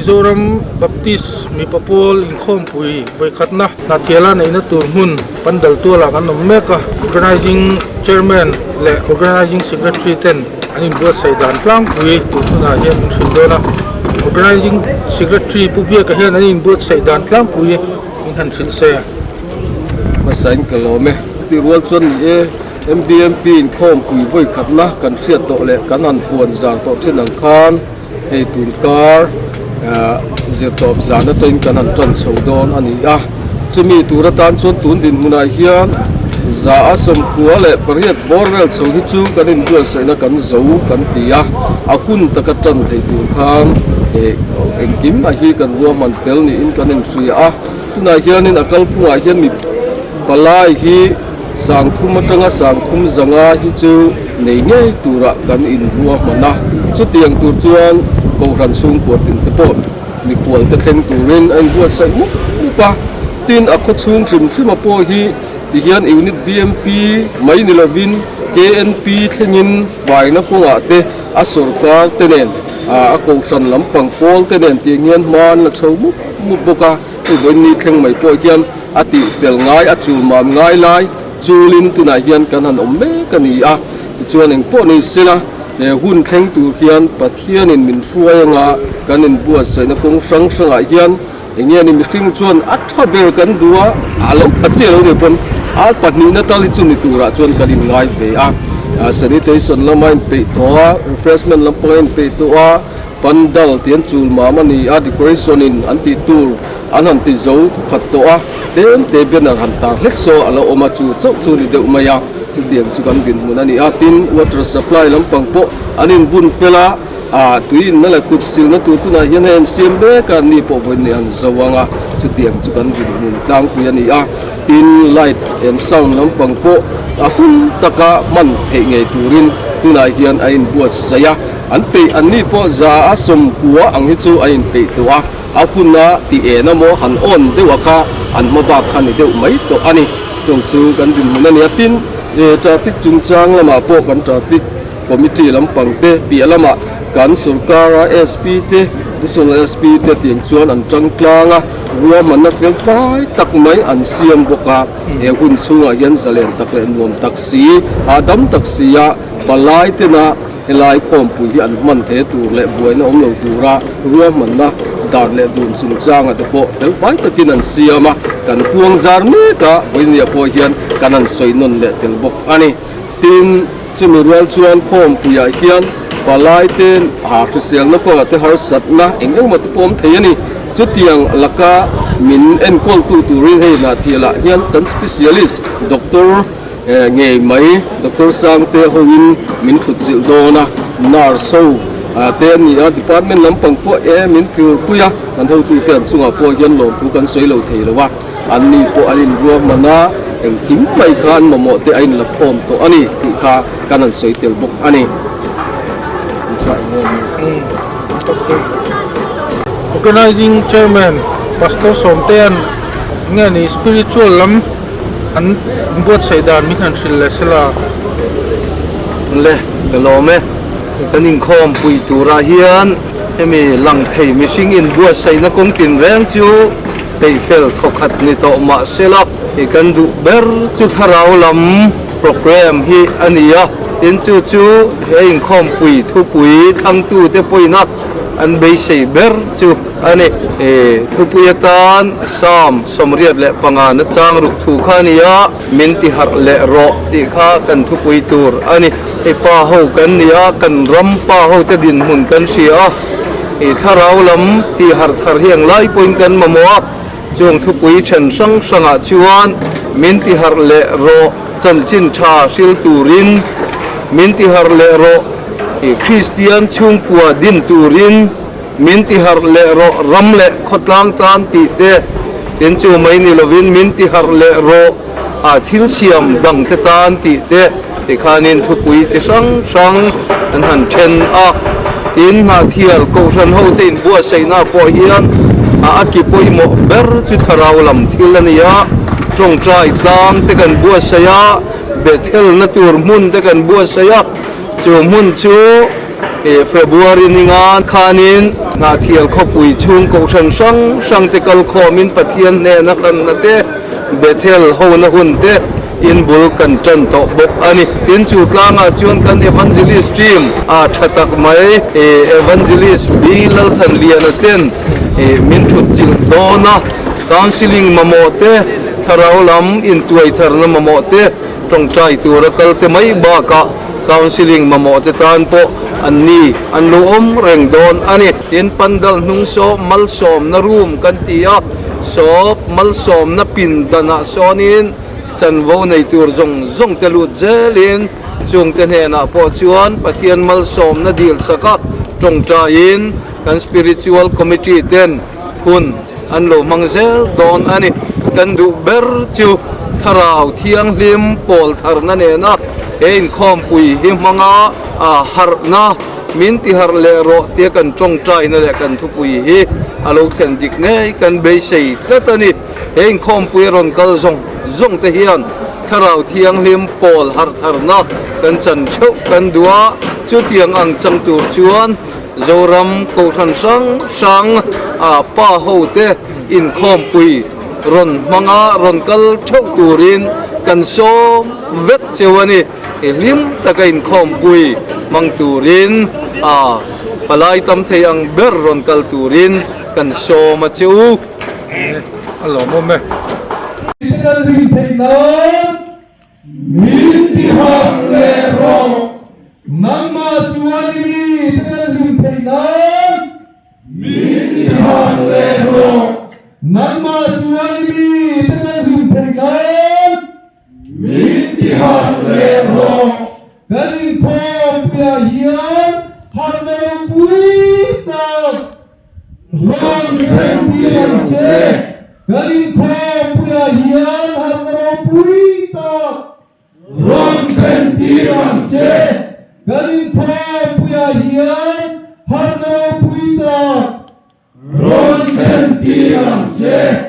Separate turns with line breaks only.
Mizoram Baptist mi papol in khom pui vai khatna na thiala nei na tur hun pandal tu la kan meka organizing chairman le organizing secretary ten ani buat sai dan tlang pui tu na hian thindona organizing secretary pubia ka hian ani buat sai dan tlang pui in han thil se
masain kalome ti rual chon e MDMP in khom pui vai khatna kan thriat to le kan an puan zang to thinang khan hei tun kar zirtop zana toin kan han tran sodon ani a chumi turatan chon tun din munai hian za asom kuwa le pariat borrel so hi chu kan in bua saina kan zo kan tia a hun taka tran thei tur khan engkim a hi kan ruam man fel ni in kan in sui a tuna hian in akal phunga hian mi balai hi sang thum atanga sang thum zanga hi chu nei ngei tura kan in ruam mana chu tiang tur chuan ko ran sung ko tin te po mi kwal te thleng turin an bua sai mu pa tin a kho chung trim thima po hi ti hian unit BMP mai ni lovin KNP thlengin vai na ko ate a sarkar tenen a ko san lampang pol tenen ti ngian man la chho mu boka tu voi ni thleng mai po hian ati fel ngai a chul mam ngai lai chulin tuna hian kan han omme kani a chuan eng po ni sila le hun thleng tur hian pathian in min fuanga kan in bua sai na kong sang sanga hian enghian in khring chuan a thabel kan dua alo phache lo de pon a patni na tali chuni tura chuan kan in ngai ve a sanitation lamain pe thoa refreshment lampain pe toa pandal tian chul mama ni a decoration in anti tur anan ti zo khat toa tem te ben han ta hlek so alo oma chu chau chu ni de umaya chu diam chu kan bin mun ani atin water supply lampang po anin bun fela tui na la kut sil na tu na hian en siembe ka ni po voi ni an zawanga chu diam chu kan bin mun tang ku ani a tin light and sound lampang po hun taka man he ngei turin tuna hian ain buat saya an pe an ni po za asom kuwa ang hi chu ain pe towa a hunna ti e na mo han on de waka an ma ba khan de mai to ani chung chu kan bin mun ani atin traffic chung chang lama po kan traffic committee lampang te pi lama kan sarkara SP te disol SP te tiang chuan an tangklanga ruam man na fel fai tak mai an siam boka e hun chunga hian zalen tak le nuam taxi adam taxia balai te na helai khom pui hi an man the tur le buaina om lo tura ruam man na dar le dun sung changa te po fel fai takin an siama kan puang zar me ka voinia po hian kan an soinon le tel bok ani tin chumi rual chuan khom puya hian balai ten christian na ko te har sat na engeng mat pom theiani chu tiang laka min en kol tu rin hei na thiala hian kan specialist doctor nge mai doctor sang te hoin min thut zil dona nar so te ni department lampang po min pur puya an ho tu ter chunga po hian lom tu kan soi lo thei lowa an ni po alin ruam mana eng kim mai kan momo te ain la khom to ani ti kha kanan soi tel bok ani
organizing chairman pastor somtean nge ni spiritual lam an buat sai dan mi han thil le sela
le galome kanin khom pui tura hian emi lang thei mi sing in buat sai na kong tin reng chu tei fel thokhat ni to ma sela e kan du ber chu tharau lam program hi ania tin chu chu hein khom pui thu pui thang tu te poina an bei sei ber chu ani thu pui tan sam somriat le panga na chang ruk thu khania min ti har le ro ti kha kan thu pui tur ani e pa ho kan nia kan ram pa ho te din hun kan sia e tharau lam ti har thar hiang lai poin kan mamoa chung thu pui chen sang sanga chuan min ti har le ro chan chin tha sil turin min ti har le ro Christian chung pua din turin min ti har le ro ram le khotlang tan ti te tin chu mai ni lovin min ti har le ro thil siam dang te tan ti te khanin thu pui chi sang sang an han then tin ma thial ko ran ho tin bua seina po hian ki poi mo ber chu tharau lam thil ania trong trai tang te kan bua saya bethel na tur mun te kan bua saya chu mun chu February ni ngan khanin na thial kho pui chung ko than sang te kal kho min pathian ne na kan na te Bethel ho na hun te in bul kan chan to bok ani tin chu tlanga chuan kan evangelist team a thatak mai evangelist bilal than lian ten min thut jil dona counseling mamote tharau lam in tuai tharna mamote tong trai tur kal te mai ba ka counseling mamote tan po anni anlo reng don ani in pandal nung so mal som na room kan tia so mal som na pin dana sonin chan vo nei tur zong te lut zelin chung te he na po chuan pathian mal som na dil saka tong tra in kan spiritual committee ten hun an lo mangzel don ani kan du ber chu tharau thiang lim pol thar na ne na ein khom pui hi manga a har na min ti har le ro te kan tong trai na le kan thu pui hi alo thlen dik nei kan be sei tatani ein khom pui ron kal zong te hian tharau thiang lim pol har thar na kan chan cheu kan dua chu tiang ang chang tur chuan zoram ko than sang a pa ho te in khom pui ron manga ron kal cheu turin kan so vet chewani lim taka in khom pui mang turin a palai tam thei ang ber ron kal turin kan so ma cheu
alo mo me
Tinggal di Thailand, minti harle rong, nama suami tinggal di Thailand, minti harle rong, nama suami tinggal di Thailand, minti harle rong, dari kopiahian harle puita, rong kentian je. Galing puya hiyan harna puita ron kentiran se galing puya hiyan harna puita ron kentiran se